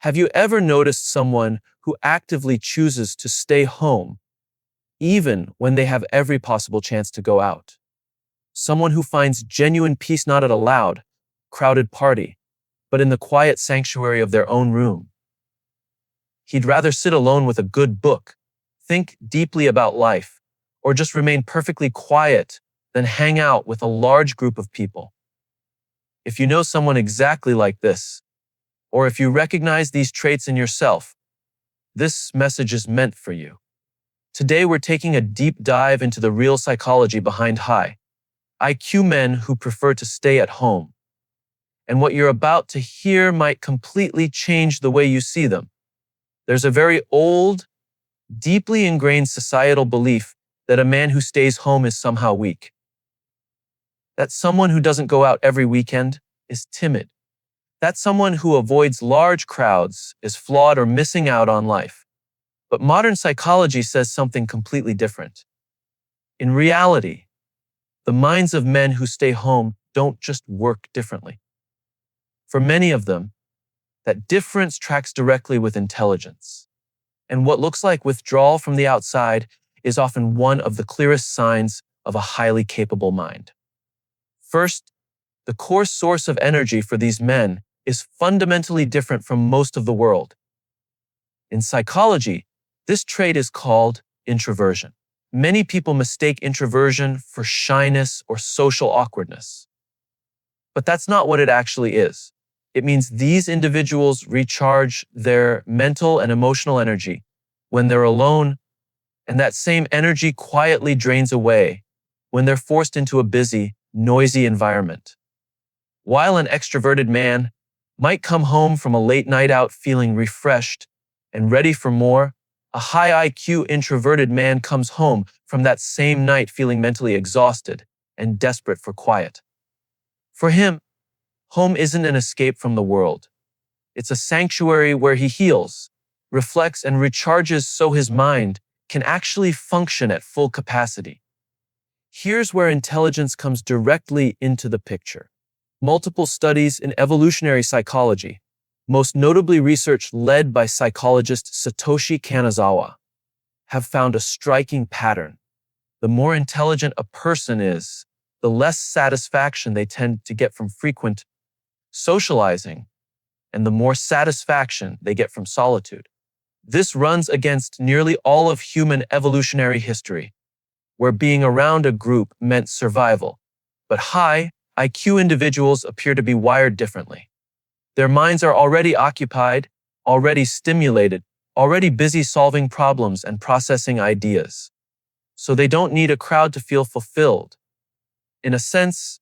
Have you ever noticed someone who actively chooses to stay home, even when they have every possible chance to go out? Someone who finds genuine peace not at a loud, crowded party, but in the quiet sanctuary of their own room. He'd rather sit alone with a good book, think deeply about life, or just remain perfectly quiet than hang out with a large group of people. If you know someone exactly like this, or if you recognize these traits in yourself, this message is meant for you. Today we're taking a deep dive into the real psychology behind high IQ men who prefer to stay at home. And what you're about to hear might completely change the way you see them. There's a very old, deeply ingrained societal belief that a man who stays home is somehow weak. That someone who doesn't go out every weekend is timid. That someone who avoids large crowds is flawed or missing out on life. But modern psychology says something completely different. In reality, the minds of men who stay home don't just work differently. For many of them, that difference tracks directly with intelligence. And what looks like withdrawal from the outside is often one of the clearest signs of a highly capable mind. First, the core source of energy for these men is fundamentally different from most of the world. In psychology, this trait is called introversion. Many people mistake introversion for shyness or social awkwardness. But that's not what it actually is. It means these individuals recharge their mental and emotional energy when they're alone, and that same energy quietly drains away when they're forced into a busy, noisy environment. While an extroverted man might come home from a late night out feeling refreshed and ready for more, a high IQ introverted man comes home from that same night feeling mentally exhausted and desperate for quiet. For him, home isn't an escape from the world. It's a sanctuary where he heals, reflects, and recharges so his mind can actually function at full capacity. Here's where intelligence comes directly into the picture. Multiple studies in evolutionary psychology, most notably research led by psychologist Satoshi Kanazawa, have found a striking pattern. The more intelligent a person is, the less satisfaction they tend to get from frequent socializing, and the more satisfaction they get from solitude. This runs against nearly all of human evolutionary history, where being around a group meant survival. But high IQ individuals appear to be wired differently. Their minds are already occupied, already stimulated, already busy solving problems and processing ideas. So they don't need a crowd to feel fulfilled. In a sense,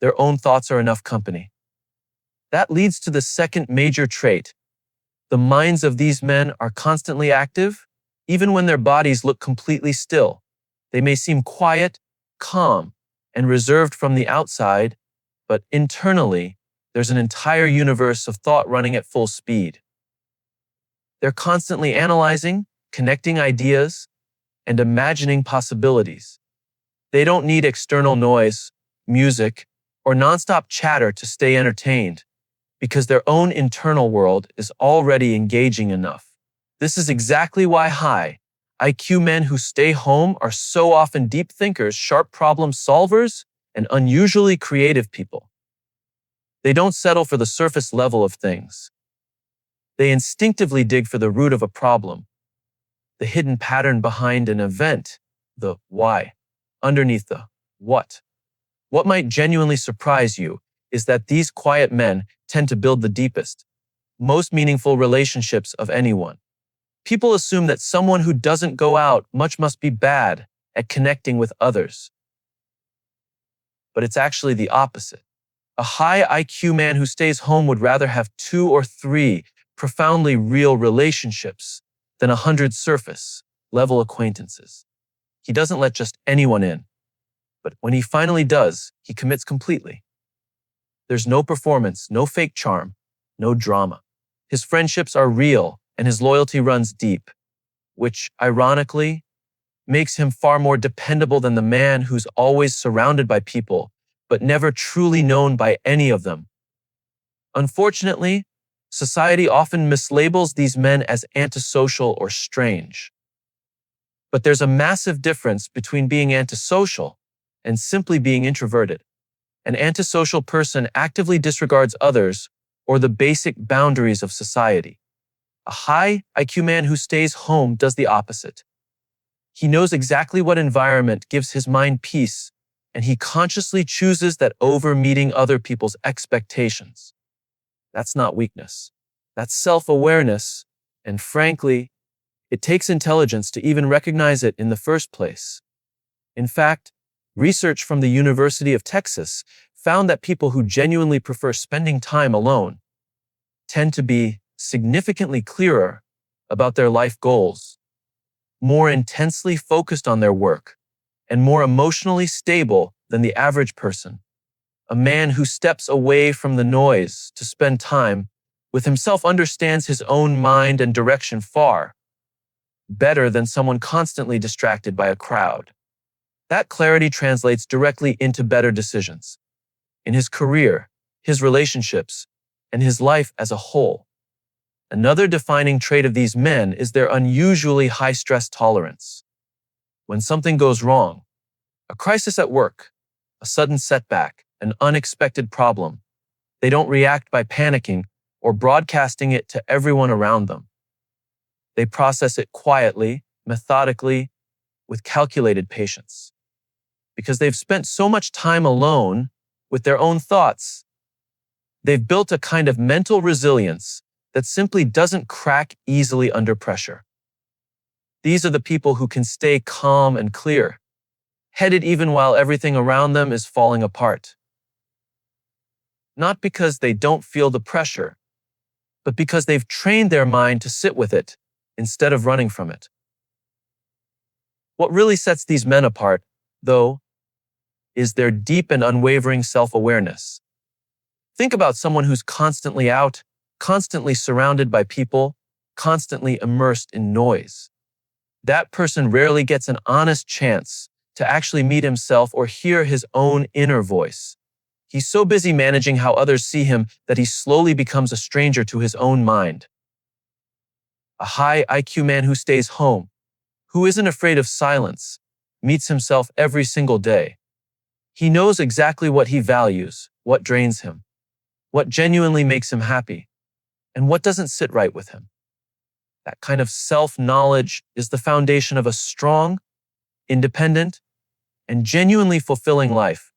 their own thoughts are enough company. That leads to the second major trait. The minds of these men are constantly active, even when their bodies look completely still. They may seem quiet, calm, and reserved from the outside, but internally, there's an entire universe of thought running at full speed. They're constantly analyzing, connecting ideas, and imagining possibilities. They don't need external noise, music, or nonstop chatter to stay entertained, because their own internal world is already engaging enough. This is exactly why high IQ men who stay home are so often deep thinkers, sharp problem solvers, and unusually creative people. They don't settle for the surface level of things. They instinctively dig for the root of a problem, the hidden pattern behind an event, the why, underneath the what. What might genuinely surprise you is that these quiet men tend to build the deepest, most meaningful relationships of anyone. People assume that someone who doesn't go out much must be bad at connecting with others. But it's actually the opposite. A high IQ man who stays home would rather have 2 or 3 profoundly real relationships than 100 surface-level acquaintances. He doesn't let just anyone in. But when he finally does, he commits completely. There's no performance, no fake charm, no drama. His friendships are real and his loyalty runs deep, which, ironically, makes him far more dependable than the man who's always surrounded by people, but never truly known by any of them. Unfortunately, Society often mislabels these men as antisocial or strange. But there's a massive difference between being antisocial and simply being introverted. An antisocial person actively disregards others or the basic boundaries of society. A high IQ man who stays home does the opposite. He knows exactly what environment gives his mind peace, and he consciously chooses that over meeting other people's expectations. That's not weakness. That's self-awareness, and frankly, it takes intelligence to even recognize it in the first place. In fact, research from the University of Texas found that people who genuinely prefer spending time alone tend to be significantly clearer about their life goals, more intensely focused on their work, and more emotionally stable than the average person. A man who steps away from the noise to spend time with himself understands his own mind and direction far better than someone constantly distracted by a crowd. That clarity translates directly into better decisions in his career, his relationships, and his life as a whole. Another defining trait of these men is their unusually high stress tolerance. When something goes wrong, a crisis at work, a sudden setback, an unexpected problem, they don't react by panicking or broadcasting it to everyone around them. They process it quietly, methodically, with calculated patience. Because they've spent so much time alone with their own thoughts, they've built a kind of mental resilience that simply doesn't crack easily under pressure. These are the people who can stay calm and clear, headed even while everything around them is falling apart. Not because they don't feel the pressure, but because they've trained their mind to sit with it instead of running from it. What really sets these men apart, though, is their deep and unwavering self-awareness. Think about someone who's constantly out, constantly surrounded by people, constantly immersed in noise. That person rarely gets an honest chance to actually meet himself or hear his own inner voice. He's so busy managing how others see him that he slowly becomes a stranger to his own mind. A high IQ man who stays home, who isn't afraid of silence, meets himself every single day. He knows exactly what he values, what drains him, what genuinely makes him happy, and what doesn't sit right with him. That kind of self-knowledge is the foundation of a strong, independent, and genuinely fulfilling life,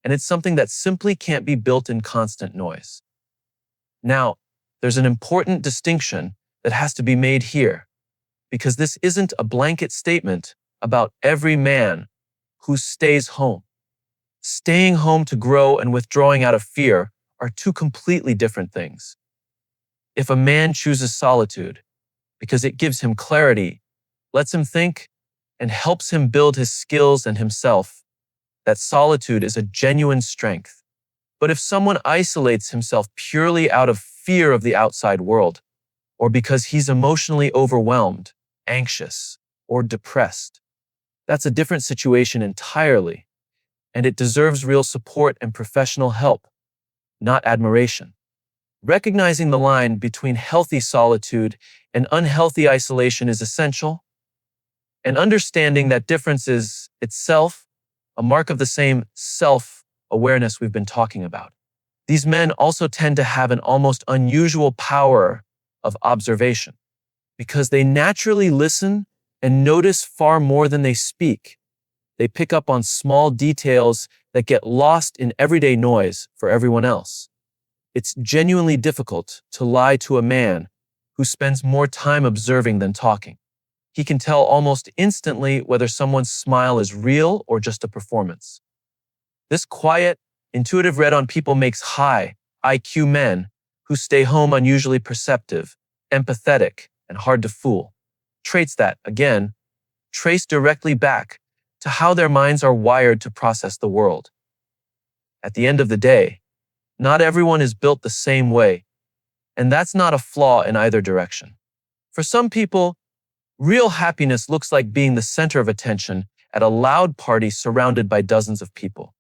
and it's something that simply can't be built in constant noise. Now, there's an important distinction that has to be made here, because this isn't a blanket statement about every man who stays home. Staying home to grow and withdrawing out of fear are two completely different things. If a man chooses solitude because it gives him clarity, lets him think, and helps him build his skills and himself, that solitude is a genuine strength. But if someone isolates himself purely out of fear of the outside world, or because he's emotionally overwhelmed, anxious, or depressed, that's a different situation entirely, and it deserves real support and professional help, not admiration. Recognizing the line between healthy solitude and unhealthy isolation is essential, and understanding that difference is itself a mark of the same self-awareness we've been talking about. These men also tend to have an almost unusual power of observation because they naturally listen and notice far more than they speak. They pick up on small details that get lost in everyday noise for everyone else. It's genuinely difficult to lie to a man who spends more time observing than talking. He can tell almost instantly whether someone's smile is real or just a performance. This quiet, intuitive read on people makes high IQ men who stay home unusually perceptive, empathetic, and hard to fool. Traits that, again, trace directly back to how their minds are wired to process the world. At the end of the day, not everyone is built the same way, and that's not a flaw in either direction. For some people, real happiness looks like being the center of attention at a loud party surrounded by dozens of people.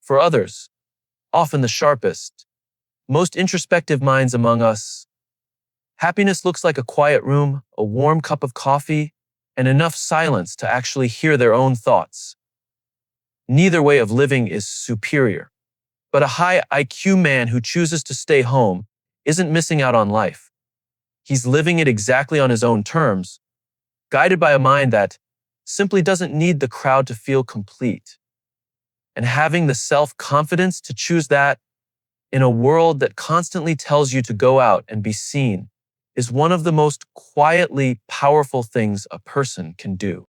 For others, often the sharpest, most introspective minds among us, happiness looks like a quiet room, a warm cup of coffee, and enough silence to actually hear their own thoughts. Neither way of living is superior, but a high IQ man who chooses to stay home isn't missing out on life. He's living it exactly on his own terms, guided by a mind that simply doesn't need the crowd to feel complete. And having the self-confidence to choose that in a world that constantly tells you to go out and be seen is one of the most quietly powerful things a person can do.